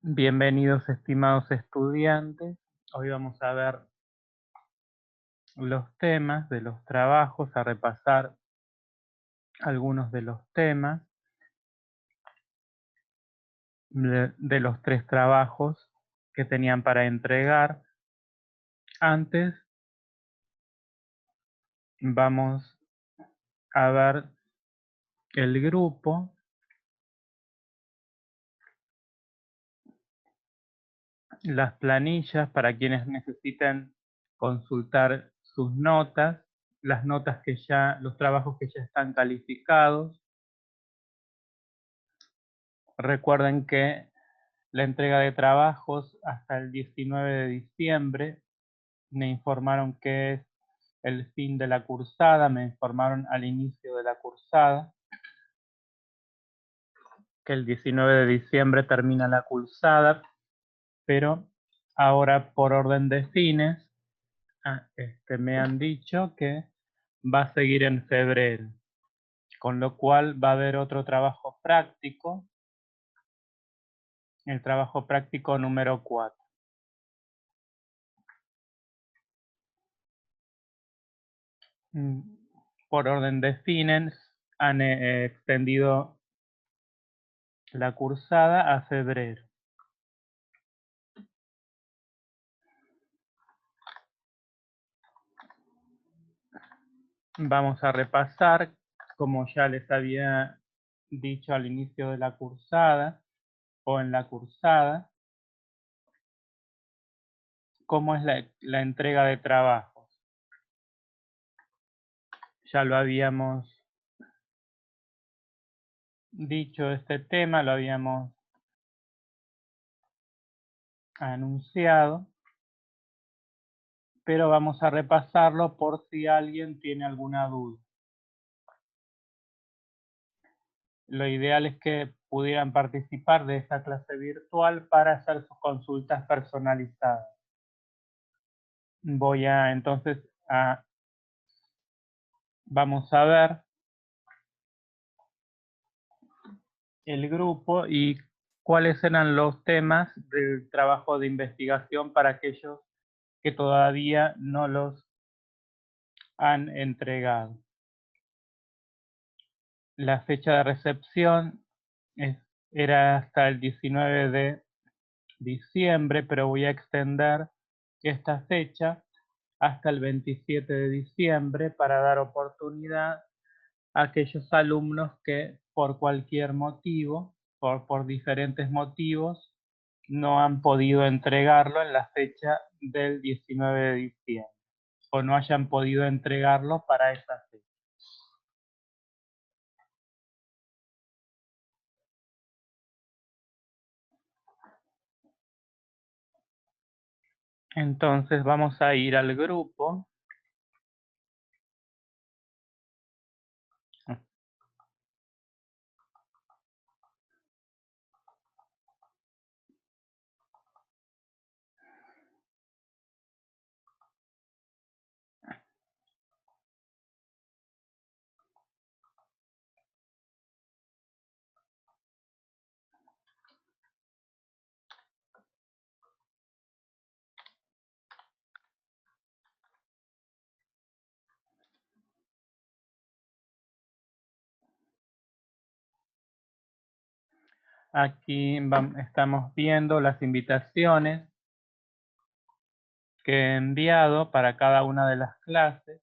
Bienvenidos, estimados estudiantes. Hoy vamos a ver los temas de los trabajos, a repasar algunos de los temas de los 3 trabajos que tenían para entregar. Antes vamos a ver el grupo, las planillas para quienes necesiten consultar sus notas, las notas los trabajos que ya están calificados. Recuerden que la entrega de trabajos hasta el 19 de diciembre. Me informaron que es el fin de la cursada, me informaron al inicio de la cursada que el 19 de diciembre termina la cursada, pero ahora por orden de fines me han dicho que va a seguir en febrero, con lo cual va a haber otro trabajo práctico, el trabajo práctico número 4. Por orden de fines han extendido la cursada a febrero. Vamos a repasar, como ya les había dicho al inicio de la cursada o en la cursada, cómo es la entrega de trabajos. Ya lo habíamos dicho este tema, lo habíamos anunciado, pero vamos a repasarlo por si alguien tiene alguna duda. Lo ideal es que pudieran participar de esta clase virtual para hacer sus consultas personalizadas. Voy a entonces vamos a ver el grupo y cuáles eran los temas del trabajo de investigación para aquellos que todavía no los han entregado. La fecha de recepción era hasta el 19 de diciembre, pero voy a extender esta fecha hasta el 27 de diciembre para dar oportunidad a aquellos alumnos que por cualquier motivo, por diferentes motivos, no han podido entregarlo en la fecha del 19 de diciembre o no hayan podido entregarlo para esa fecha. Entonces vamos a ir al grupo. Aquí estamos viendo las invitaciones que he enviado para cada una de las clases.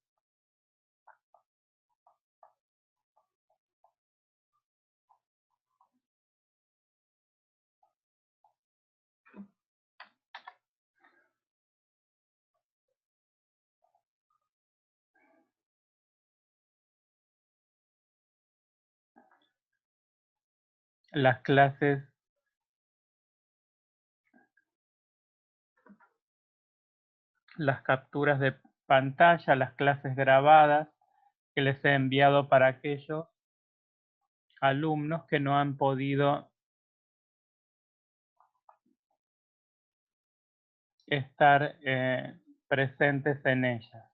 Las clases, las capturas de pantalla, las clases grabadas que les he enviado para aquellos alumnos que no han podido estar presentes en ellas.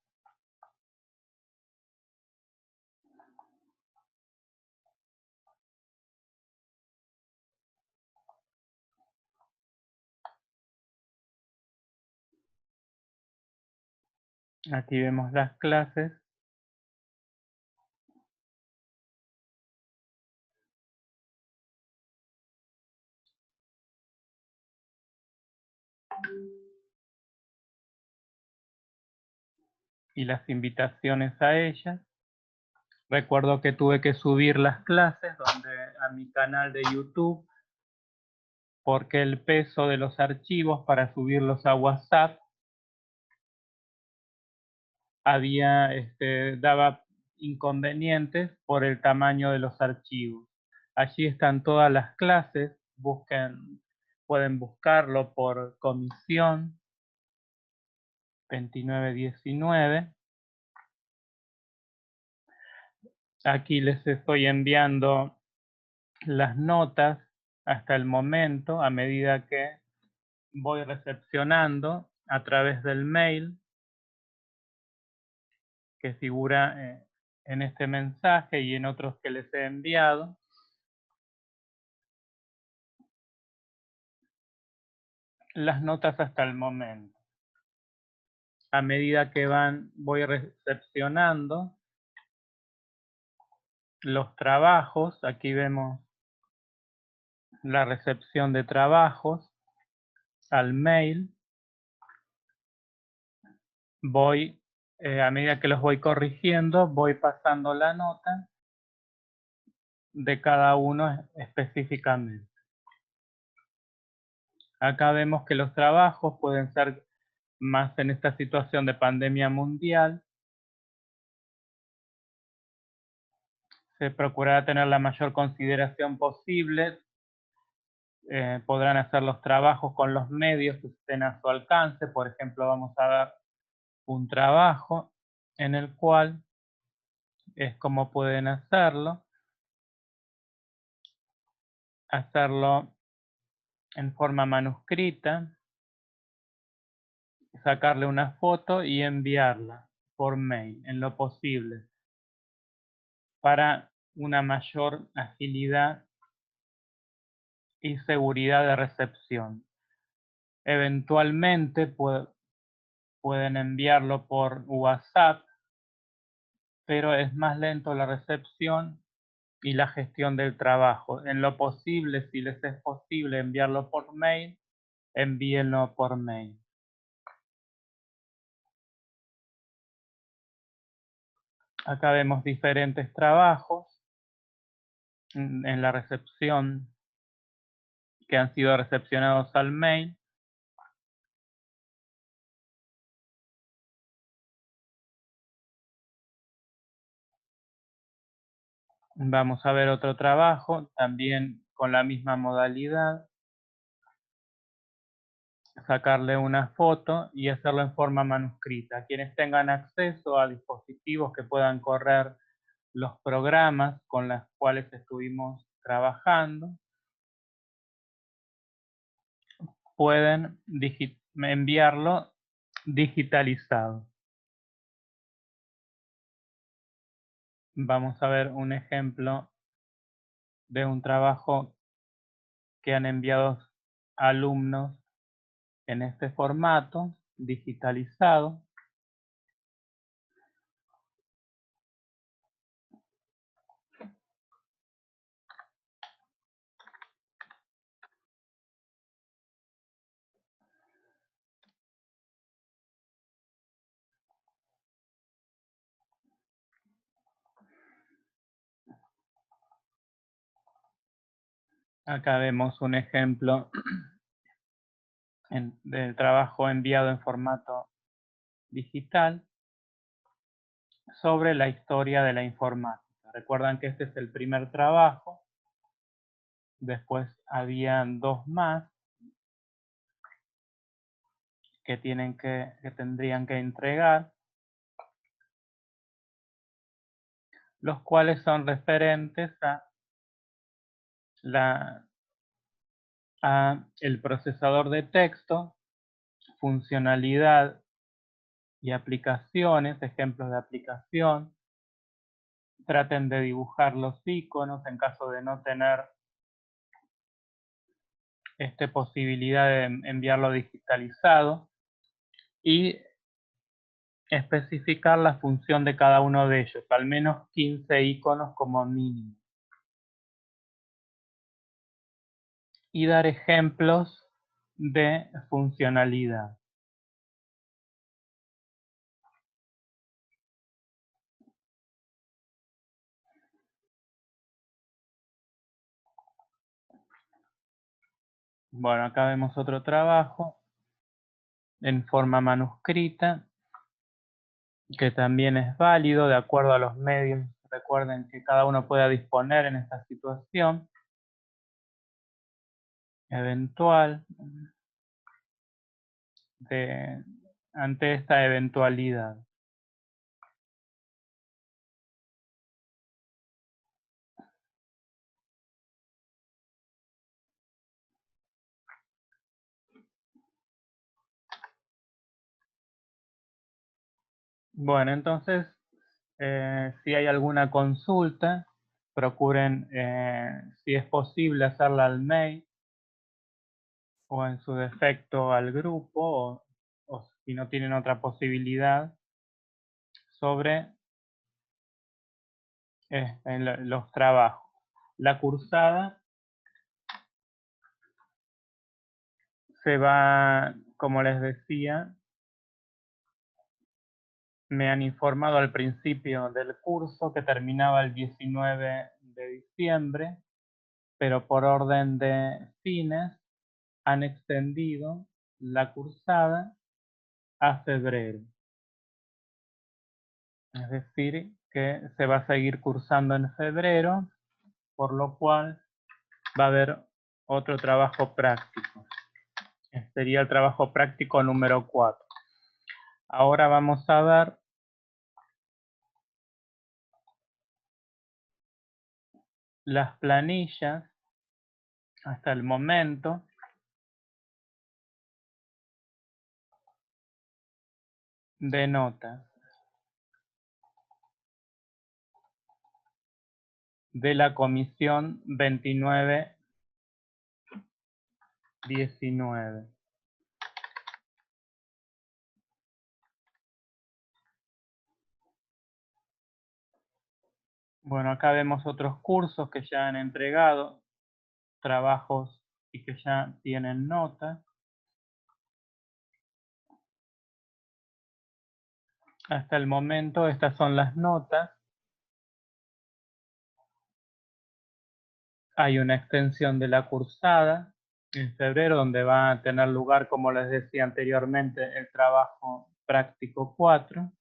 Aquí vemos las clases. Y las invitaciones a ellas. Recuerdo que tuve que subir las clases a mi canal de YouTube porque el peso de los archivos para subirlos a WhatsApp daba inconvenientes por el tamaño de los archivos. Allí están todas las clases, pueden buscarlo por comisión 2919. Aquí les estoy enviando las notas hasta el momento, a medida que voy recepcionando a través del mail que figura en este mensaje y en otros que les he enviado. Las notas hasta el momento. A medida que voy recepcionando los trabajos, aquí vemos la recepción de trabajos al mail. A medida que los voy corrigiendo, voy pasando la nota de cada uno específicamente. Acá vemos que los trabajos pueden ser más en esta situación de pandemia mundial. Se procurará tener la mayor consideración posible. Podrán hacer los trabajos con los medios que estén a su alcance. Por ejemplo, vamos a dar un trabajo en el cual es como pueden hacerlo en forma manuscrita, sacarle una foto y enviarla por mail en lo posible para una mayor agilidad y seguridad de recepción. Eventualmente pueden enviarlo por WhatsApp, pero es más lento la recepción y la gestión del trabajo. En lo posible, si les es posible enviarlo por mail, envíenlo por mail. Acá vemos diferentes trabajos en la recepción que han sido recepcionados al mail. Vamos a ver otro trabajo, también con la misma modalidad. Sacarle una foto y hacerlo en forma manuscrita. Quienes tengan acceso a dispositivos que puedan correr los programas con los cuales estuvimos trabajando, pueden enviarlo digitalizado. Vamos a ver un ejemplo de un trabajo que han enviado alumnos en este formato digitalizado. Acá vemos un ejemplo del trabajo enviado en formato digital sobre la historia de la informática. Recuerdan que este es el primer trabajo, después habían dos más que tendrían que entregar, los cuales son referentes a el procesador de texto, funcionalidad y aplicaciones, ejemplos de aplicación. Traten de dibujar los iconos en caso de no tener posibilidad de enviarlo digitalizado. Y especificar la función de cada uno de ellos, al menos 15 iconos como mínimo. Y dar ejemplos de funcionalidad. Bueno, acá vemos otro trabajo en forma manuscrita, que también es válido de acuerdo a los medios. Recuerden que cada uno pueda disponer en esta situación eventual ante esta eventualidad. Bueno, entonces, si hay alguna consulta, procuren, si es posible, hacerla al mail o en su defecto al grupo, o si no tienen otra posibilidad, sobre los trabajos. La cursada se va, como les decía, me han informado al principio del curso que terminaba el 19 de diciembre, pero por orden de fines han extendido la cursada a febrero. Es decir, que se va a seguir cursando en febrero, por lo cual va a haber otro trabajo práctico. Sería el trabajo práctico número 4. Ahora vamos a ver las planillas hasta el momento de notas de la comisión 29-19. Bueno, acá vemos otros cursos que ya han entregado trabajos y que ya tienen notas. Hasta el momento estas son las notas. Hay una extensión de la cursada en febrero donde va a tener lugar, como les decía anteriormente, el trabajo práctico 4.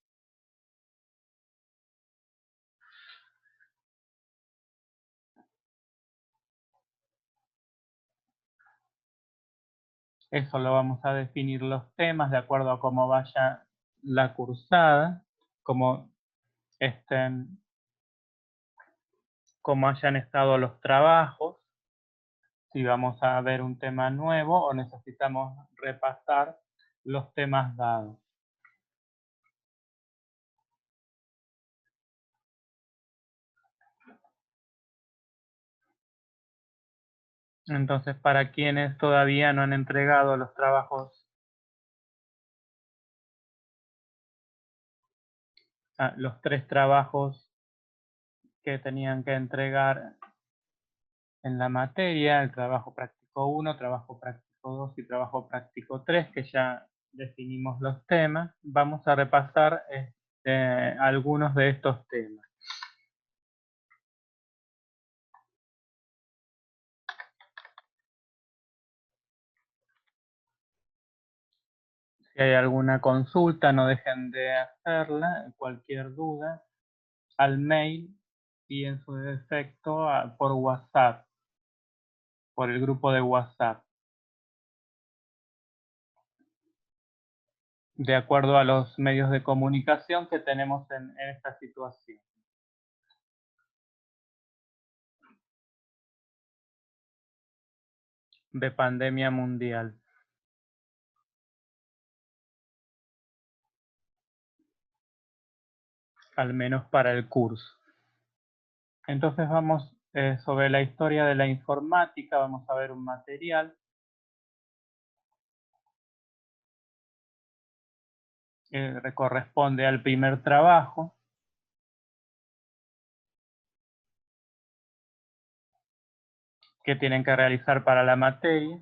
Eso lo vamos a definir los temas de acuerdo a cómo vaya la cursada, cómo hayan estado los trabajos, si vamos a ver un tema nuevo o necesitamos repasar los temas dados. Entonces, para quienes todavía no han entregado los trabajos, los 3 trabajos que tenían que entregar en la materia, el trabajo práctico 1, trabajo práctico 2 y trabajo práctico 3, que ya definimos los temas, vamos a repasar algunos de estos temas. Si hay alguna consulta, no dejen de hacerla, cualquier duda, al mail y en su defecto por WhatsApp, por el grupo de WhatsApp, de acuerdo a los medios de comunicación que tenemos en esta situación de pandemia mundial. Al menos para el curso. Entonces vamos sobre la historia de la informática, vamos a ver un material corresponde al primer trabajo. Que tienen que realizar para la materia.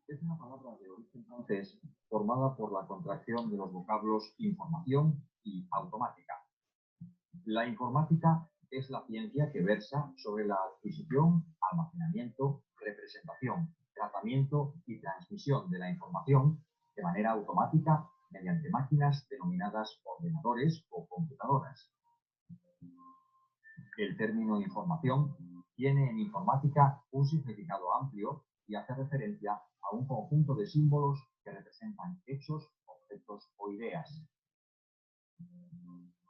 Es una palabra de origen francés formada por la contracción de los vocablos información y automática. La informática es la ciencia que versa sobre la adquisición, almacenamiento, representación, tratamiento y transmisión de la información de manera automática mediante máquinas denominadas ordenadores o computadoras. El término información tiene en informática un significado amplio y hace referencia a un conjunto de símbolos que representan hechos, objetos o ideas.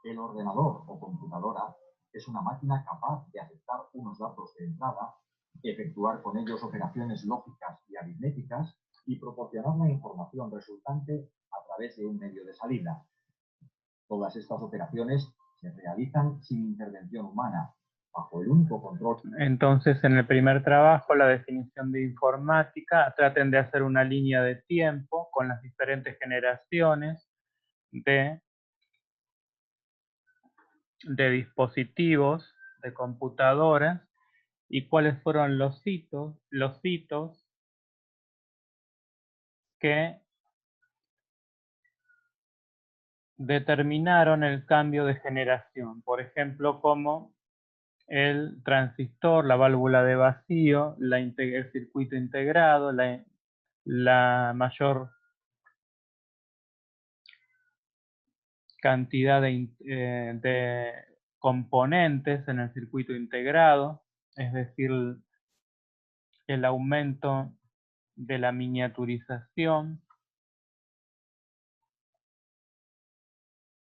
El ordenador o computadora es una máquina capaz de aceptar unos datos de entrada, efectuar con ellos operaciones lógicas y aritméticas y proporcionar la información resultante a través de un medio de salida. Todas estas operaciones se realizan sin intervención humana, bajo el único control. Entonces, en el primer trabajo, la definición de informática, traten de hacer una línea de tiempo con las diferentes generaciones de dispositivos, de computadoras, y cuáles fueron los hitos que determinaron el cambio de generación. Por ejemplo, como el transistor, la válvula de vacío, el circuito integrado, la mayor cantidad de componentes en el circuito integrado, es decir, el aumento de la miniaturización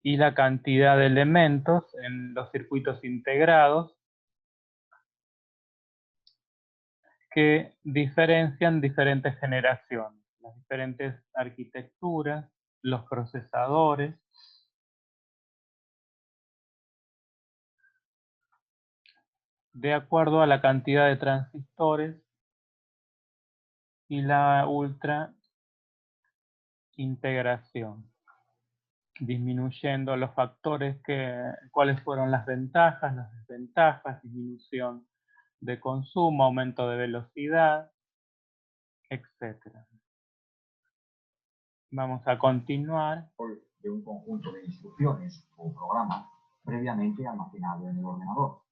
y la cantidad de elementos en los circuitos integrados que diferencian diferentes generaciones, las diferentes arquitecturas, los procesadores, de acuerdo a la cantidad de transistores y la ultra integración, disminuyendo los factores cuáles fueron las ventajas, las desventajas, disminución de consumo, aumento de velocidad, etc. Vamos a continuar. De un conjunto de instrucciones o programas previamente almacenado en el ordenador.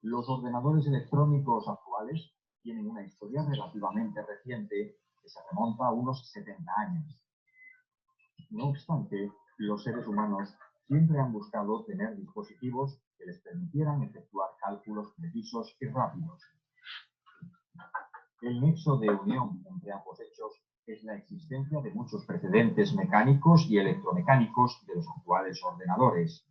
Los ordenadores electrónicos actuales tienen una historia relativamente reciente que se remonta a unos 70 años. No obstante, los seres humanos siempre han buscado tener dispositivos que les permitieran efectuar cálculos precisos y rápidos. El nexo de unión entre ambos hechos es la existencia de muchos precedentes mecánicos y electromecánicos de los actuales ordenadores.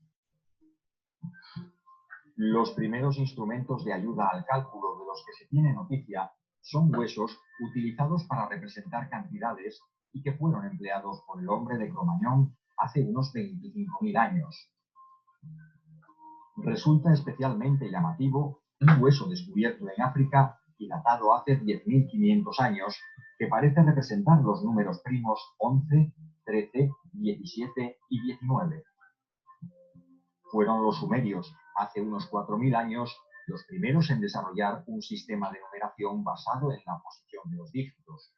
Los primeros instrumentos de ayuda al cálculo de los que se tiene noticia son huesos utilizados para representar cantidades y que fueron empleados por el hombre de Cro-Magnon hace unos 25.000 años. Resulta especialmente llamativo un hueso descubierto en África y datado hace 10.500 años, que parece representar los números primos 11, 13, 17 y 19. Fueron los sumerios, hace unos 4.000 años, los primeros en desarrollar un sistema de numeración basado en la posición de los dígitos.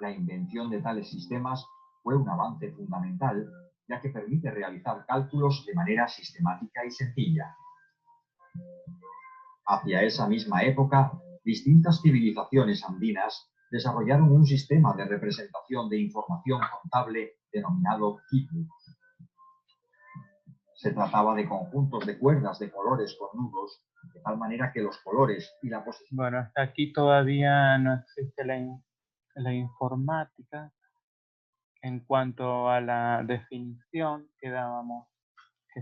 La invención de tales sistemas fue un avance fundamental, ya que permite realizar cálculos de manera sistemática y sencilla. Hacia esa misma época, distintas civilizaciones andinas desarrollaron un sistema de representación de información contable denominado quipu. Se trataba de conjuntos de cuerdas de colores con nudos, de tal manera que los colores y la posición... Bueno, hasta aquí todavía no existe la informática en cuanto a la definición que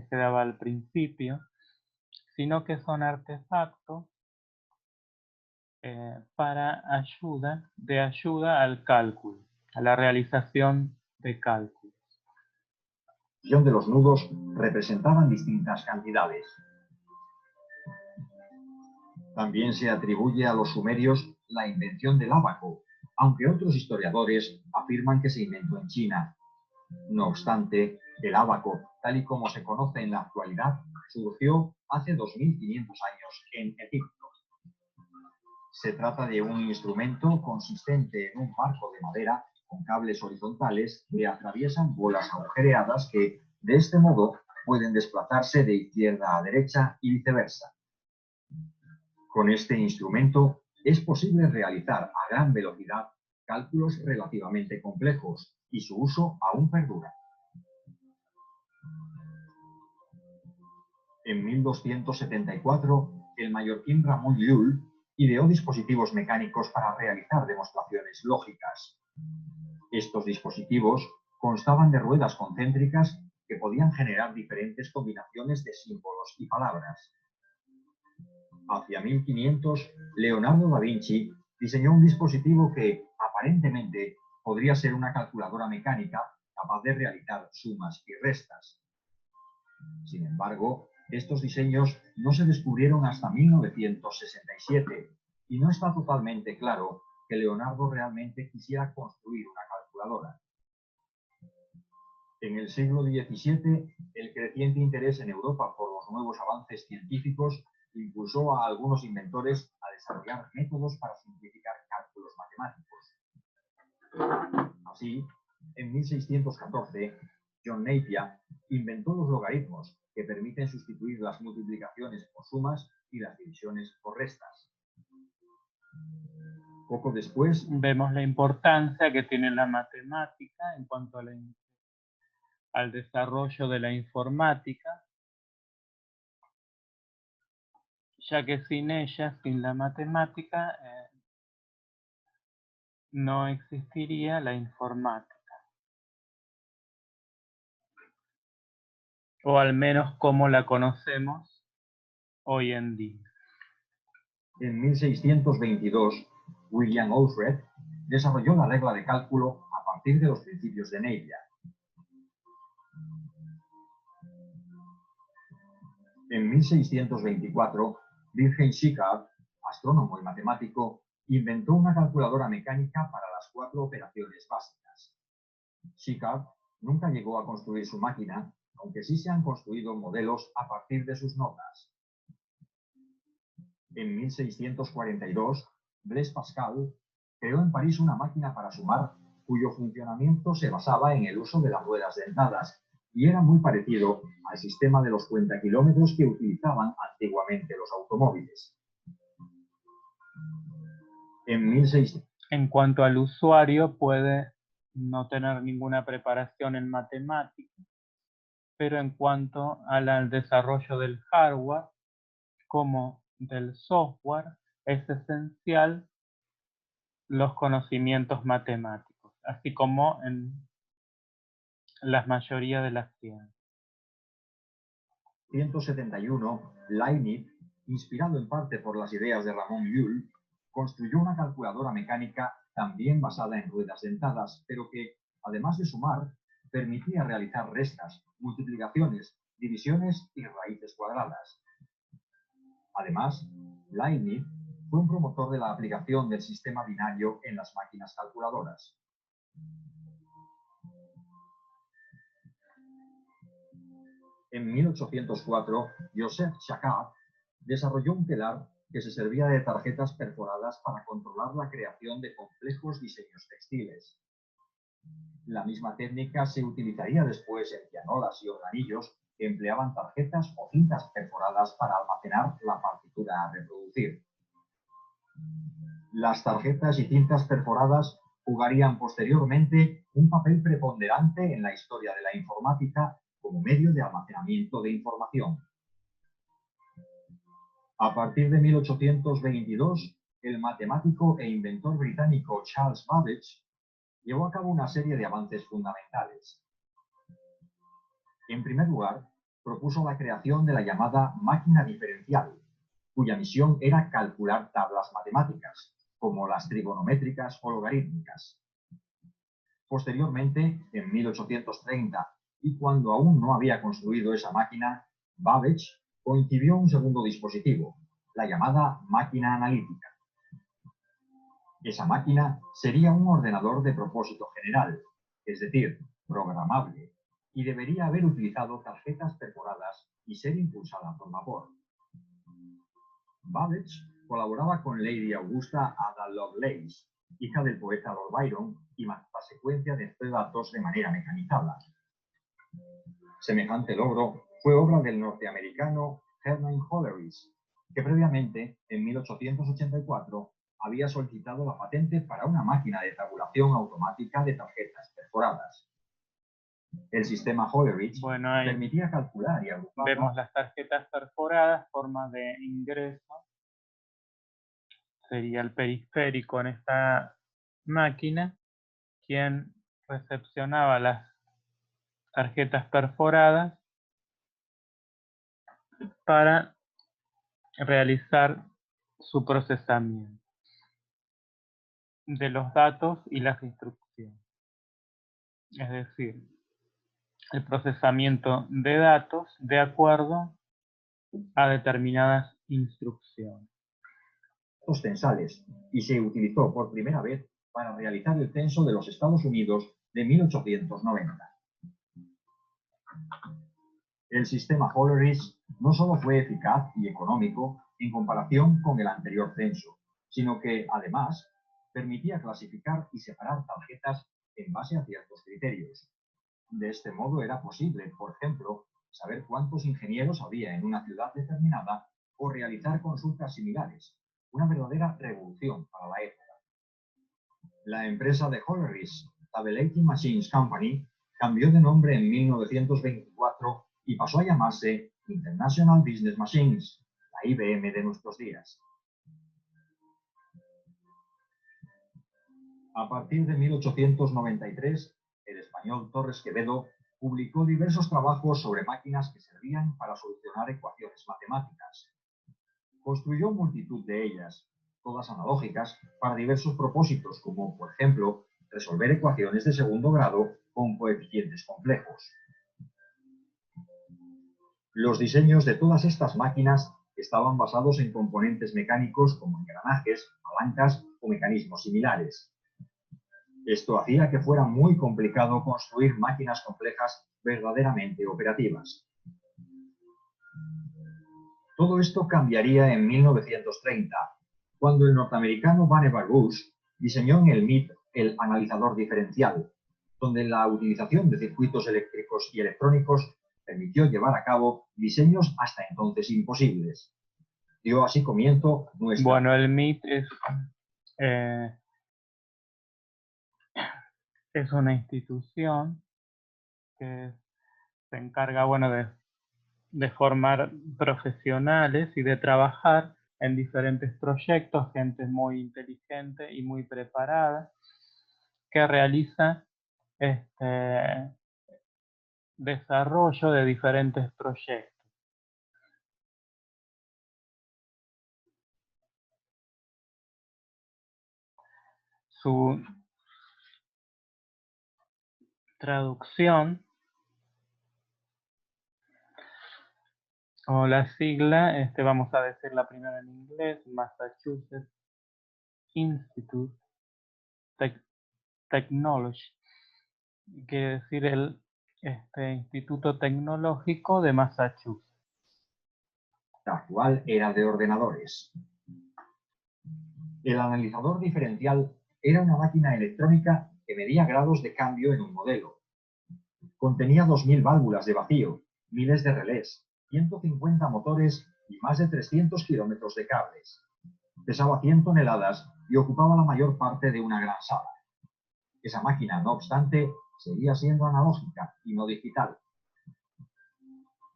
se daba al principio, sino que son artefactos para ayuda al cálculo, a la realización de cálculos. De los nudos representaban distintas cantidades. También se atribuye a los sumerios la invención del ábaco, aunque otros historiadores afirman que se inventó en China. No obstante, el ábaco, tal y como se conoce en la actualidad, surgió hace 2500 años en Egipto. Se trata de un instrumento consistente en un marco de madera con cables horizontales que atraviesan bolas agujereadas que, de este modo, pueden desplazarse de izquierda a derecha y viceversa. Con este instrumento es posible realizar a gran velocidad cálculos relativamente complejos y su uso aún perdura. En 1274, el mallorquín Ramon Llull ideó dispositivos mecánicos para realizar demostraciones lógicas. Estos dispositivos constaban de ruedas concéntricas que podían generar diferentes combinaciones de símbolos y palabras. Hacia 1500, Leonardo da Vinci diseñó un dispositivo que, aparentemente, podría ser una calculadora mecánica capaz de realizar sumas y restas. Sin embargo, estos diseños no se descubrieron hasta 1967 y no está totalmente claro que Leonardo realmente quisiera construir una calculadora. En el siglo XVII, el creciente interés en Europa por los nuevos avances científicos impulsó a algunos inventores a desarrollar métodos para simplificar cálculos matemáticos. Así, en 1614, John Napier inventó los logaritmos, que permiten sustituir las multiplicaciones por sumas y las divisiones por restas. Poco después, vemos la importancia que tiene la matemática en cuanto al desarrollo de la informática, ya que sin ella, sin la matemática, no existiría la informática. O al menos como la conocemos hoy en día. En 1622, William Alfred desarrolló la regla de cálculo a partir de los principios de Napier. En 1624, Wilhelm Schickard, astrónomo y matemático, inventó una calculadora mecánica para las 4 operaciones básicas. Schickard nunca llegó a construir su máquina, aunque sí se han construido modelos a partir de sus notas. En 1642, Blaise Pascal creó en París una máquina para sumar cuyo funcionamiento se basaba en el uso de las ruedas dentadas y era muy parecido al sistema de los cuentakilómetros que utilizaban antiguamente los automóviles. En cuanto al usuario, puede no tener ninguna preparación en matemáticas, pero en cuanto al desarrollo del hardware como del software, es esencial los conocimientos matemáticos, así como en la mayoría de las ciencias. 171, Leibniz, inspirado en parte por las ideas de Ramon Llull, construyó una calculadora mecánica también basada en ruedas dentadas, pero que, además de sumar, permitía realizar restas, multiplicaciones, divisiones y raíces cuadradas. Además, Leibniz fue un promotor de la aplicación del sistema binario en las máquinas calculadoras. En 1804, Joseph Jacquard desarrolló un telar que se servía de tarjetas perforadas para controlar la creación de complejos diseños textiles. La misma técnica se utilizaría después en pianolas y organillos que empleaban tarjetas o cintas perforadas para almacenar la partitura a reproducir. Las tarjetas y cintas perforadas jugarían posteriormente un papel preponderante en la historia de la informática como medio de almacenamiento de información. A partir de 1822, el matemático e inventor británico Charles Babbage llevó a cabo una serie de avances fundamentales. En primer lugar, propuso la creación de la llamada máquina diferencial, cuya misión era calcular tablas matemáticas, como las trigonométricas o logarítmicas. Posteriormente, en 1830, y cuando aún no había construido esa máquina, Babbage concibió un segundo dispositivo, la llamada máquina analítica. Esa máquina sería un ordenador de propósito general, es decir, programable, y debería haber utilizado tarjetas perforadas y ser impulsada por vapor. Babbage colaboraba con Lady Augusta Ada Lovelace, hija del poeta Lord Byron, y manejaba la secuencia de datos de manera mecanizada. Semejante logro fue obra del norteamericano Herman Hollerith, que previamente, en 1884, había solicitado la patente para una máquina de tabulación automática de tarjetas perforadas. El sistema Hollerith permitía calcular y agrupar. Vemos las tarjetas perforadas, forma de ingreso. Sería el periférico en esta máquina, quien recepcionaba las tarjetas perforadas para realizar su procesamiento de los datos y las instrucciones. Es decir, el procesamiento de datos de acuerdo a determinadas instrucciones. Censales, y se utilizó por primera vez para realizar el censo de los Estados Unidos de 1890. El sistema Hollerith no solo fue eficaz y económico en comparación con el anterior censo, sino que, además, permitía clasificar y separar tarjetas en base a ciertos criterios. De este modo era posible, por ejemplo, saber cuántos ingenieros había en una ciudad determinada o realizar consultas similares, una verdadera revolución para la época. La empresa de Hollerith, Tabulating Machines Company, cambió de nombre en 1924 y pasó a llamarse International Business Machines, la IBM de nuestros días. A partir de 1893, el español Torres Quevedo publicó diversos trabajos sobre máquinas que servían para solucionar ecuaciones matemáticas. Construyó multitud de ellas, todas analógicas, para diversos propósitos, como, por ejemplo, resolver ecuaciones de segundo grado con coeficientes complejos. Los diseños de todas estas máquinas estaban basados en componentes mecánicos como engranajes, palancas o mecanismos similares. Esto hacía que fuera muy complicado construir máquinas complejas verdaderamente operativas. Todo esto cambiaría en 1930, cuando el norteamericano Vannevar Bush diseñó en el MIT el analizador diferencial, donde la utilización de circuitos eléctricos y electrónicos permitió llevar a cabo diseños hasta entonces imposibles. Dio así comienzo nuestra... Bueno, el MIT es una institución que se encarga, bueno, de formar profesionales y de trabajar en diferentes proyectos, gente muy inteligente y muy preparada, que realiza desarrollo de diferentes proyectos. Su traducción o la sigla, vamos a decirla primero en inglés, Massachusetts Institute Technology, quiere decir el Instituto Tecnológico de Massachusetts. La actual era de ordenadores. El analizador diferencial era una máquina electrónica que medía grados de cambio en un modelo. Contenía 2000 válvulas de vacío, miles de relés, 150 motores y más de 300 kilómetros de cables. Pesaba 100 toneladas y ocupaba la mayor parte de una gran sala. Esa máquina, no obstante, seguía siendo analógica y no digital.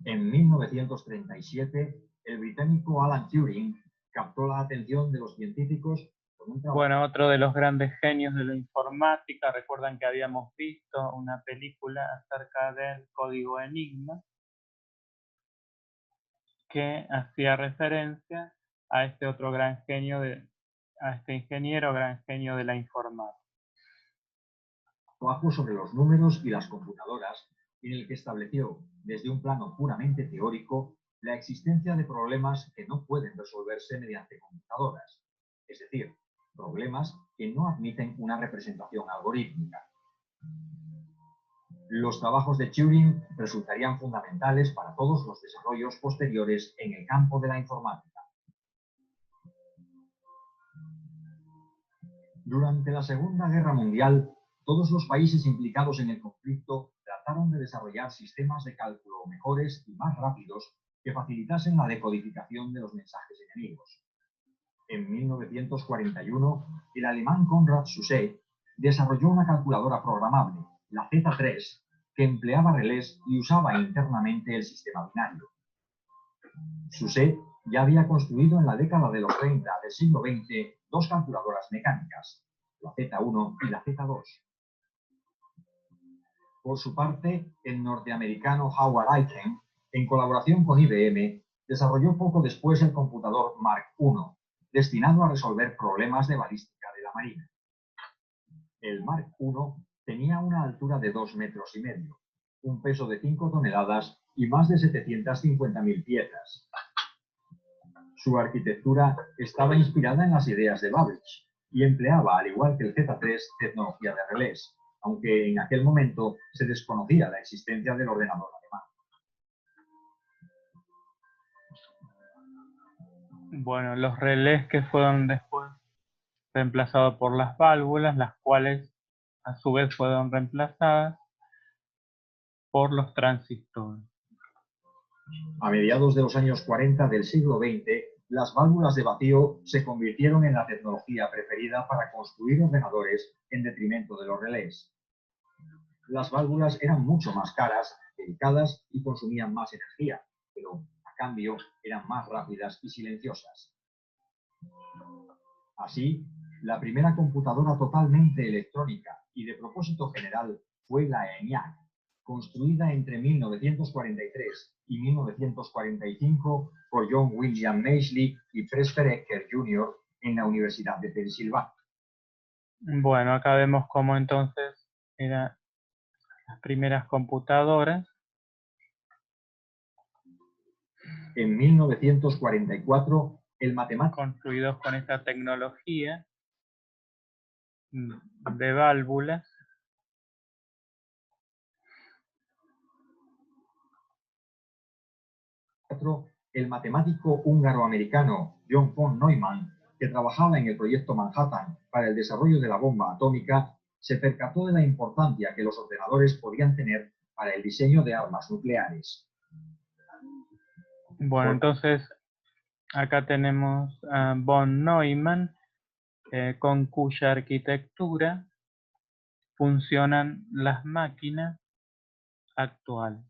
En 1937, el británico Alan Turing captó la atención de los científicos con un trabajo. Bueno, otro de los grandes genios de la informática, recuerdan que habíamos visto una película acerca del código Enigma, que hacía referencia a este otro gran genio, a este ingeniero gran genio de la informática. Trabajo sobre los números y las computadoras, en el que estableció, desde un plano puramente teórico, la existencia de problemas que no pueden resolverse mediante computadoras, es decir, problemas que no admiten una representación algorítmica. Los trabajos de Turing resultarían fundamentales para todos los desarrollos posteriores en el campo de la informática. Durante la Segunda Guerra Mundial, todos los países implicados en el conflicto trataron de desarrollar sistemas de cálculo mejores y más rápidos que facilitasen la decodificación de los mensajes enemigos. En 1941, el alemán Konrad Zuse desarrolló una calculadora programable, la Z3, que empleaba relés y usaba internamente el sistema binario. Zuse ya había construido en la década de los 30 del siglo XX dos calculadoras mecánicas, la Z1 y la Z2. Por su parte, el norteamericano Howard Aiken, en colaboración con IBM, desarrolló poco después el computador Mark I, destinado a resolver problemas de balística de la Marina. El Mark I tenía una altura de 2,5 metros, un peso de 5 toneladas y más de 750.000 piezas. Su arquitectura estaba inspirada en las ideas de Babbage y empleaba, al igual que el Z3, tecnología de relés, aunque en aquel momento se desconocía la existencia del ordenador alemán. Bueno, los relés que fueron después reemplazados por las válvulas, las cuales a su vez fueron reemplazadas por los transistores. A mediados de los años 40 del siglo XX, las válvulas de vacío se convirtieron en la tecnología preferida para construir ordenadores en detrimento de los relés. Las válvulas eran mucho más caras, delicadas y consumían más energía, pero a cambio eran más rápidas y silenciosas. Así, la primera computadora totalmente electrónica y de propósito general fue la ENIAC, construida entre 1943 y 1945 por John William Maisley y Presper Ecker Jr. en la Universidad de Pensilvania. Bueno, acá vemos cómo entonces eran las primeras computadoras. En 1944, el matemático construidos con esta tecnología de válvulas. El matemático húngaro-americano John von Neumann, que trabajaba en el proyecto Manhattan para el desarrollo de la bomba atómica, se percató de la importancia que los ordenadores podían tener para el diseño de armas nucleares. Bueno, entonces acá tenemos a von Neumann, con cuya arquitectura funcionan las máquinas actuales.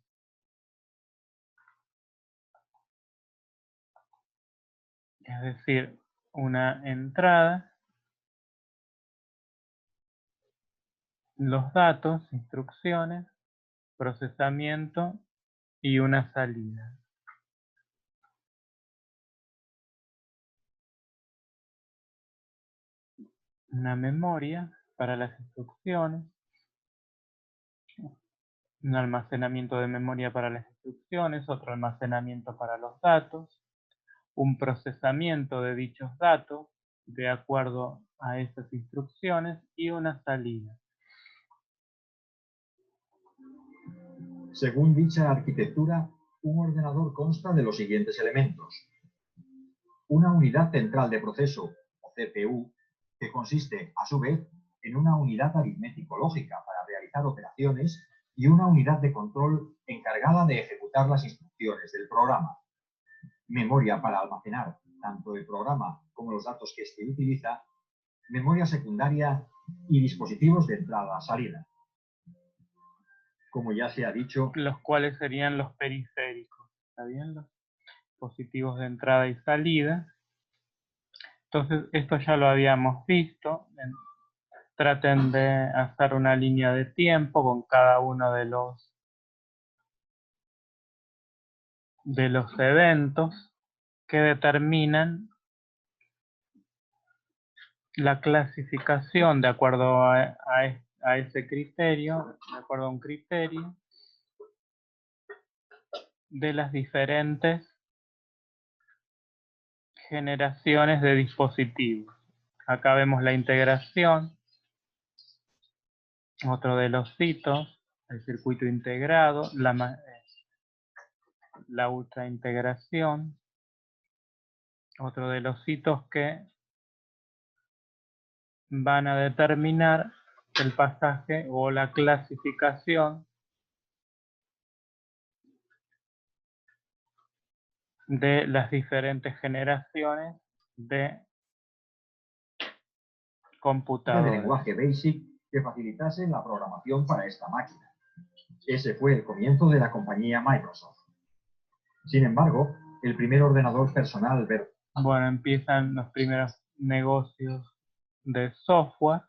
Es decir, una entrada, los datos, instrucciones, procesamiento y una salida. Una memoria para las instrucciones, un almacenamiento de memoria para las instrucciones, otro almacenamiento para los datos, un procesamiento de dichos datos de acuerdo a esas instrucciones y una salida. Según dicha arquitectura, un ordenador consta de los siguientes elementos: una unidad central de proceso, o CPU, que consiste, a su vez, en una unidad aritmético-lógica para realizar operaciones y una unidad de control encargada de ejecutar las instrucciones del programa. Memoria para almacenar tanto el programa como los datos que éste utiliza, memoria secundaria y dispositivos de entrada-salida. Como ya se ha dicho, los cuales serían los periféricos, ¿está bien? Los dispositivos de entrada y salida. Entonces, esto ya lo habíamos visto. Traten de hacer una línea de tiempo con cada uno de los eventos que determinan la clasificación de acuerdo a ese criterio, de acuerdo a un criterio, de las diferentes generaciones de dispositivos. Acá vemos la integración, otro de los hitos, el circuito integrado, la ultraintegración, otro de los hitos que van a determinar el pasaje o la clasificación de las diferentes generaciones de computadores. De lenguaje BASIC que facilitase la programación para esta máquina. Ese fue el comienzo de la compañía Microsoft. Sin embargo, el primer ordenador personal... Bueno, empiezan los primeros negocios de software,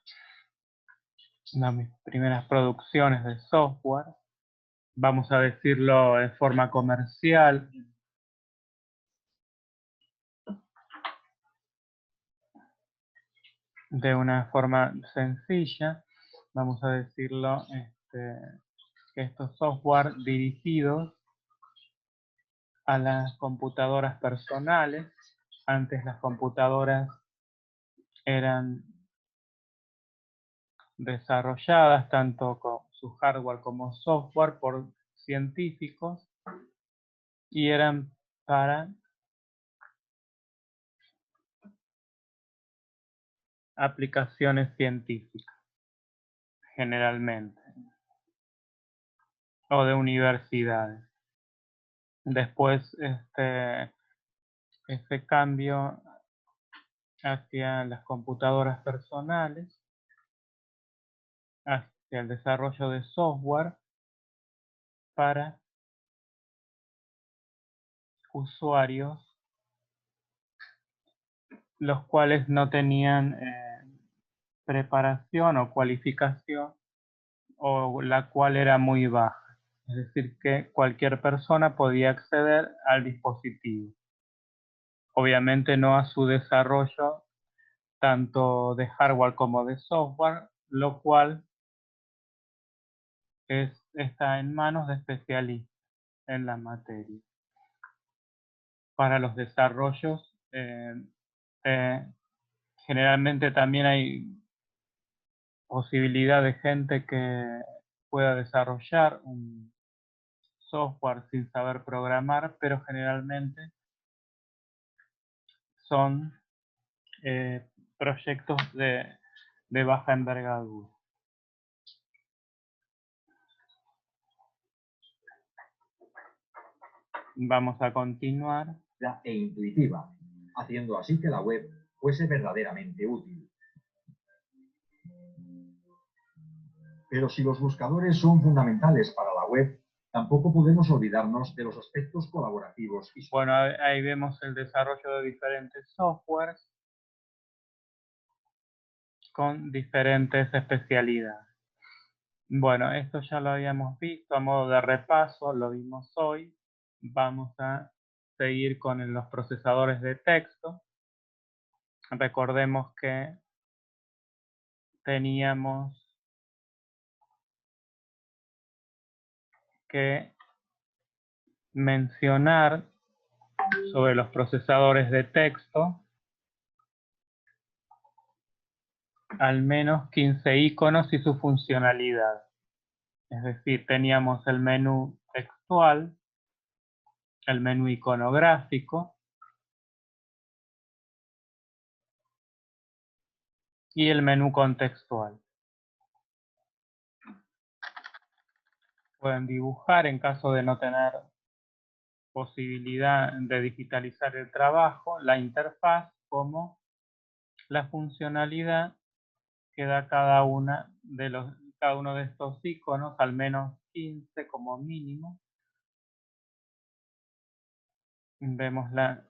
las primeras producciones de software, vamos a decirlo de forma comercial. De una forma sencilla, vamos a decirlo, que estos software dirigidos a las computadoras personales. Antes las computadoras eran desarrolladas tanto con su hardware como software por científicos y eran para aplicaciones científicas, generalmente, o de universidades. Después, ese cambio hacia las computadoras personales, hacia el desarrollo de software para usuarios los cuales no tenían preparación o cualificación o la cual era muy baja. Es decir, que cualquier persona podía acceder al dispositivo. Obviamente no a su desarrollo tanto de hardware como de software, lo cual está en manos de especialistas en la materia. Para los desarrollos, generalmente también hay posibilidad de gente que pueda desarrollar un software sin saber programar, pero generalmente son proyectos de baja envergadura. Vamos a continuar. E intuitiva, haciendo así que la web fuese verdaderamente útil. Pero si los buscadores son fundamentales para la web, tampoco podemos olvidarnos de los aspectos colaborativos. Bueno, ahí vemos el desarrollo de diferentes softwares con diferentes especialidades. Bueno, esto ya lo habíamos visto a modo de repaso, lo vimos hoy. Vamos a seguir con los procesadores de texto. Recordemos que teníamos que mencionar sobre los procesadores de texto al menos 15 iconos y su funcionalidad. Es decir, teníamos el menú textual, el menú iconográfico y el menú contextual. Pueden dibujar en caso de no tener posibilidad de digitalizar el trabajo, la interfaz como la funcionalidad que da cada uno de estos iconos, al menos 15 como mínimo. Vemos la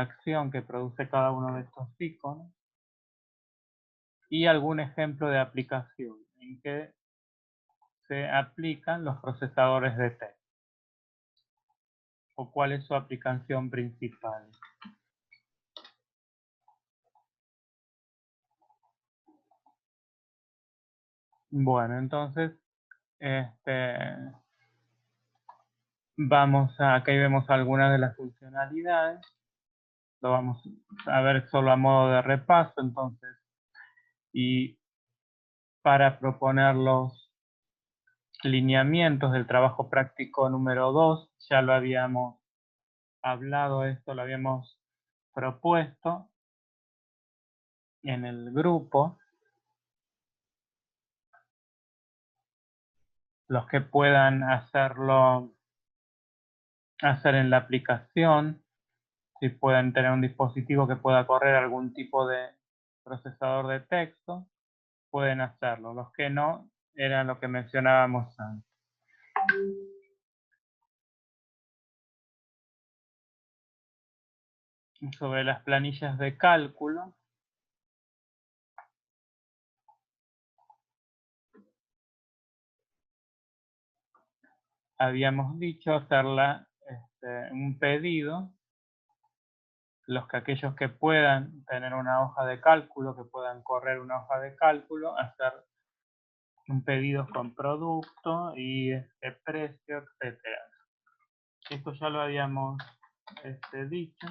acción que produce cada uno de estos iconos y algún ejemplo de aplicación en que se aplican los procesadores de texto o cuál es su aplicación principal. Bueno, entonces acá vemos algunas de las funcionalidades. lo vamos a ver solo a modo de repaso entonces. Y para proponer los lineamientos del trabajo práctico número 2, ya lo habíamos hablado esto, lo habíamos propuesto en el grupo. Los que puedan hacerlo, hacer en la aplicación, si pueden tener un dispositivo que pueda correr algún tipo de procesador de texto, pueden hacerlo. Los que no, era lo que mencionábamos antes. Sobre las planillas de cálculo, habíamos dicho hacerla un pedido. Aquellos que puedan tener una hoja de cálculo, que puedan correr una hoja de cálculo, hacer un pedido con producto y precio, etcétera. Esto ya lo habíamos dicho.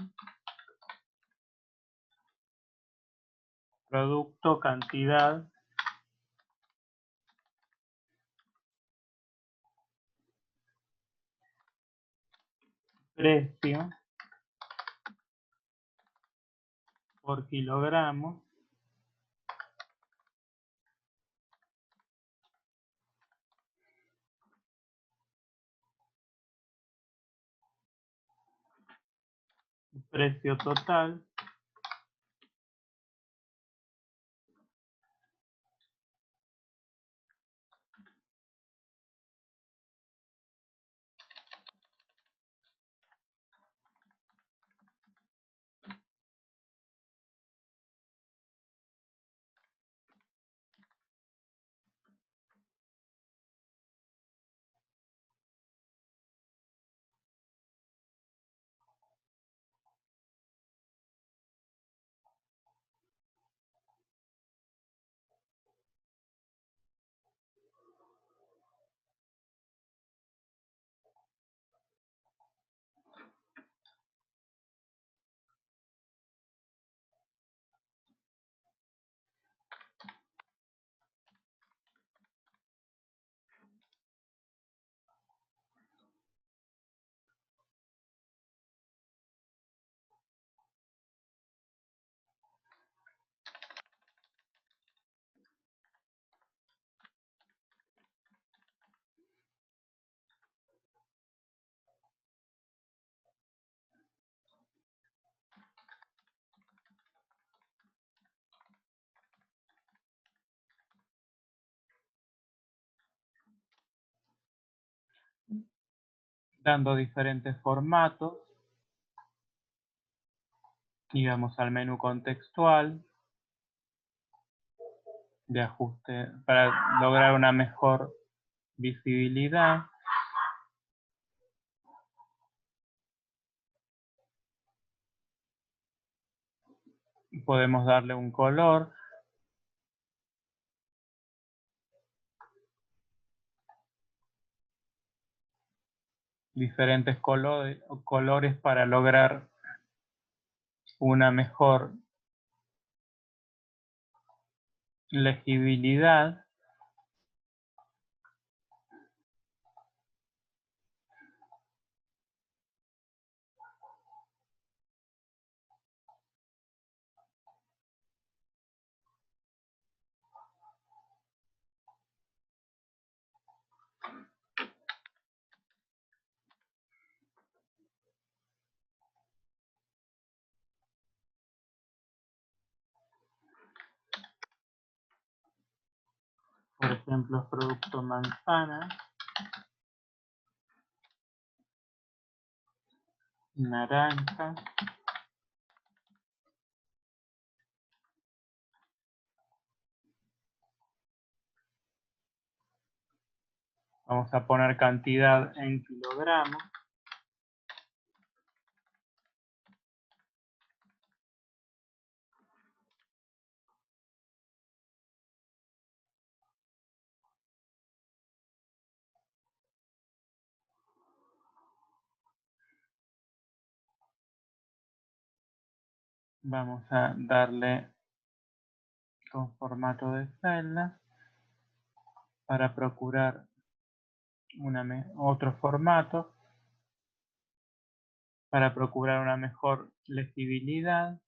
Producto, cantidad, precio por kilogramo, precio total, dando diferentes formatos. Y vamos al menú contextual de ajuste para lograr una mejor visibilidad. Podemos darle un color. Diferentes colores para lograr una mejor legibilidad. Por ejemplo, producto manzana, naranja, vamos a poner cantidad en kilogramos. Vamos a darle con formato de celda para procurar otro formato para procurar una mejor legibilidad.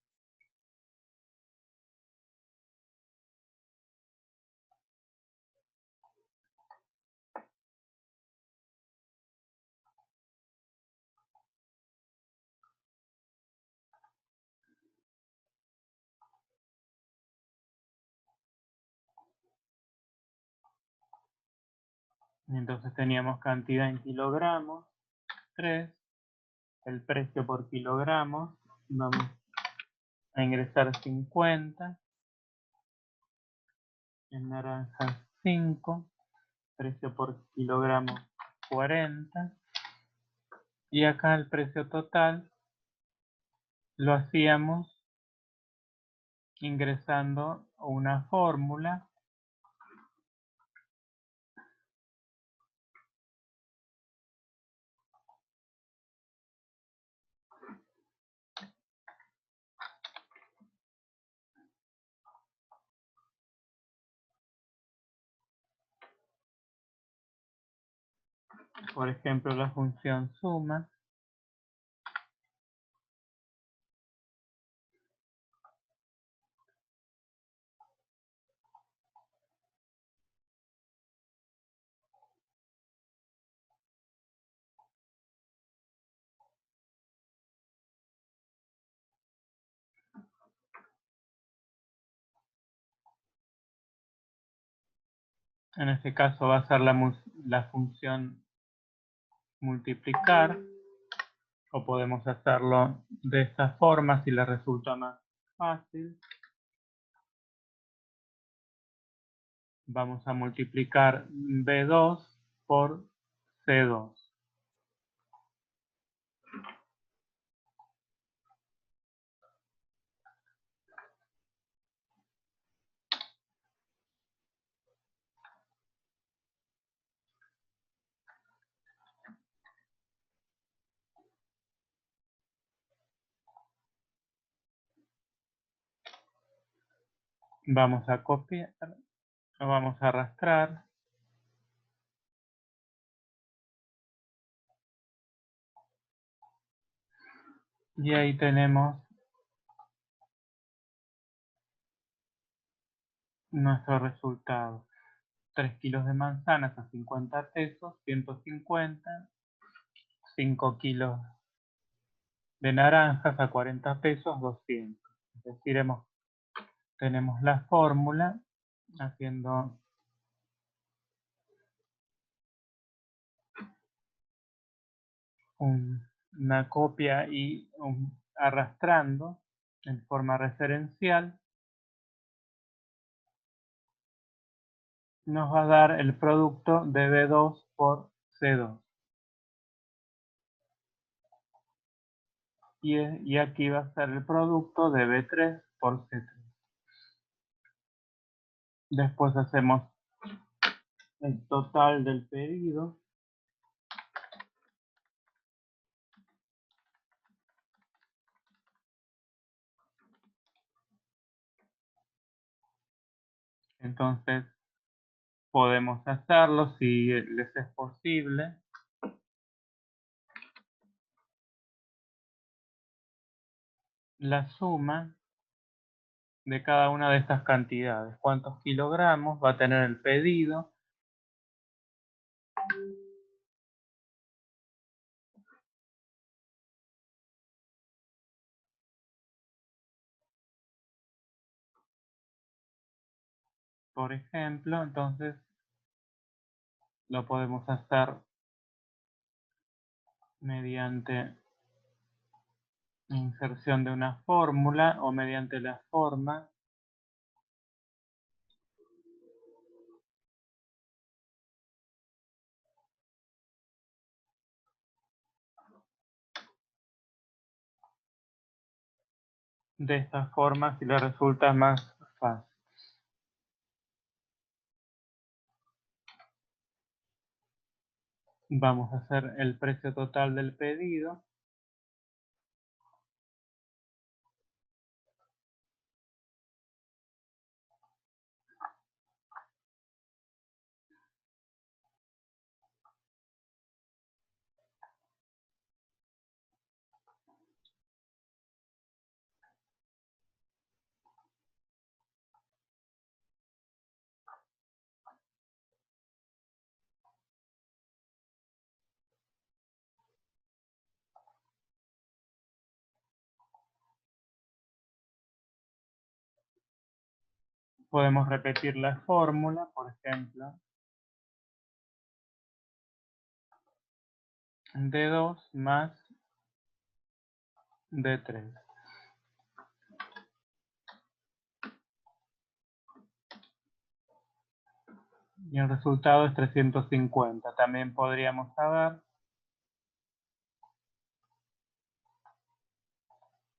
Entonces teníamos cantidad en kilogramos, 3, el precio por kilogramos, vamos a ingresar 50, en naranjas 5, precio por kilogramo 40, y acá el precio total lo hacíamos ingresando una fórmula por ejemplo la función suma. En este caso va a ser la función multiplicar, o podemos hacerlo de esta forma si le resulta más fácil. Vamos a multiplicar B2 por C2. Vamos a copiar, lo vamos a arrastrar. Y ahí tenemos nuestro resultado. 3 kilos de manzanas a 50 pesos, 150. 5 kilos de naranjas a 40 pesos, 200. Es decir, tenemos la fórmula haciendo una copia y arrastrando en forma referencial, nos va a dar el producto de B2 por C2. Y aquí va a ser el producto de B3 por C3. Después hacemos el total del pedido. Entonces podemos hacerlo si les es posible. La suma de cada una de estas cantidades. ¿Cuántos kilogramos va a tener el pedido? Por ejemplo, entonces lo podemos hacer mediante inserción de una fórmula o mediante la forma de esta forma si le resulta más fácil. Vamos a hacer el precio total del pedido. Podemos repetir la fórmula, por ejemplo. D2 más D3. Y el resultado es 350. También podríamos saber,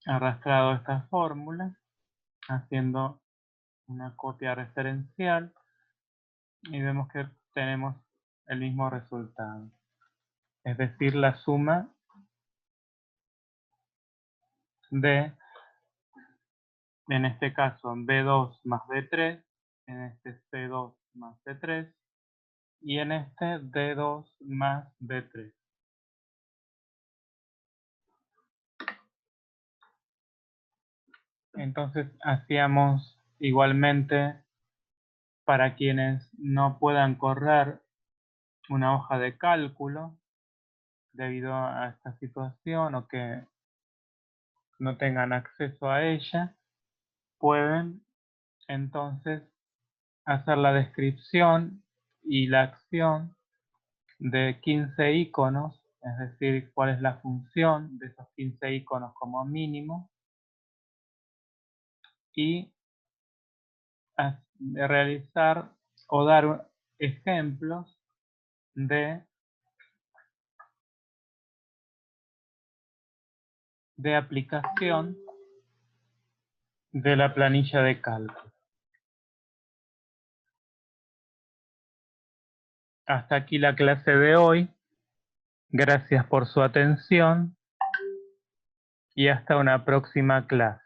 arrastrado esta fórmula, haciendo una copia referencial, y vemos que tenemos el mismo resultado. Es decir, la suma de, en este caso, B2 más B3, en este C2 más C3, y en este D2 más D3. Entonces hacíamos igualmente, para quienes no puedan correr una hoja de cálculo debido a esta situación o que no tengan acceso a ella, pueden entonces hacer la descripción y la acción de 15 iconos, es decir, cuál es la función de esos 15 iconos como mínimo, y realizar o dar ejemplos de aplicación de la planilla de cálculo. Hasta aquí la clase de hoy. Gracias por su atención y hasta una próxima clase.